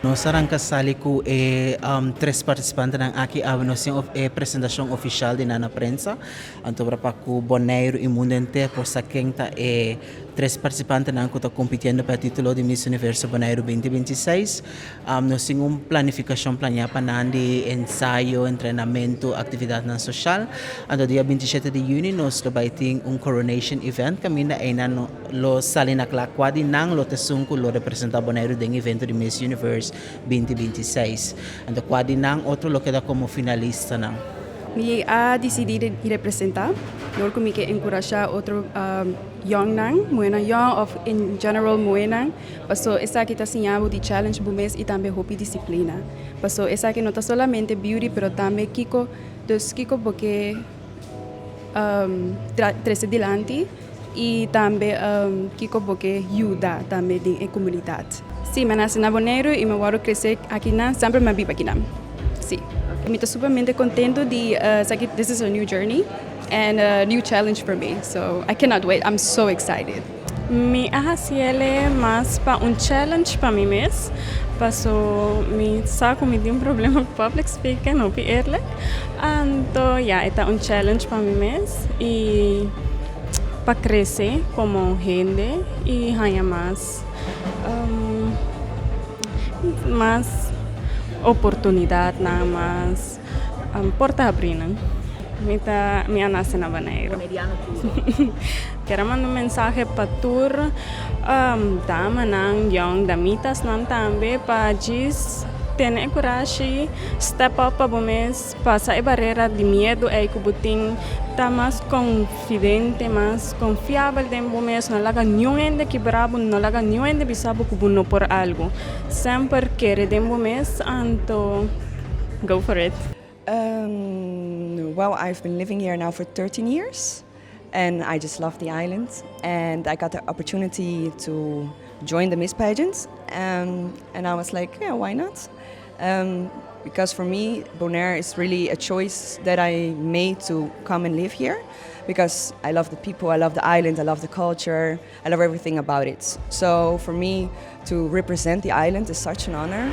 Nós arrancasali ku tres participantes ng aki avanosyon of presentação oficial din na prensa. Anto para ku Bonaire e mundo inteiro por sa quinta tres participantes ng kuta competindo para título de Miss Universo Bonaire 2026. Nós temos planificação planeada de ensaio, treinamento, atividade na social. Anto dia 27 de junho nós vai ter coronation event kami na lo sali na claquadi nang lo tesungko lo representa Bonaire ding evento de Miss Universe 2026. Anto quadi nang outro lo queda como finalista nang. Me ha decidido representar. Yo como que encorajar otro young nang, muena young of in general muena. Paso esa que está señalando de challenge bumes y también hopi disciplina. Paso esa que no está solamente beauty, pero también kiko porque trece delante y también kiko porque ayuda también en comunidad. Sí, me nací en Bonaire y me voy a crecer aquí na, siempre me vivo aquí na. Sí. Me estoy supermente contento de que this is a new journey and a new challenge for me. So I cannot wait. I'm so excited. Mi haciele más para un challenge para mí mes. Paso mi saco mi de un problema public speaking no pierle. Anto ya está un challenge para mí mes y para crecer como gente y haya más oportunidad nada más porta abrinan. Mi nace na Bonaire. Quero mandar mensaje para tur dama nang young damitas nan tambe para jis ter coragem step up para bomes passar a barreira de medo é que buting tá mais confidente mais confiável dem bomes não laga nenhum ende que brabo não laga nenhum ende bisabo que buno por algo sempre querer dem bomes anto go for it. Well, I've been living here now for 13 years and I just love the island and I got the opportunity to join the Miss Pageants and I was like, yeah, why not? Because for me, Bonaire is really a choice that I made to come and live here because I love the people, I love the island, I love the culture, I love everything about it. So for me to represent the island is such an honor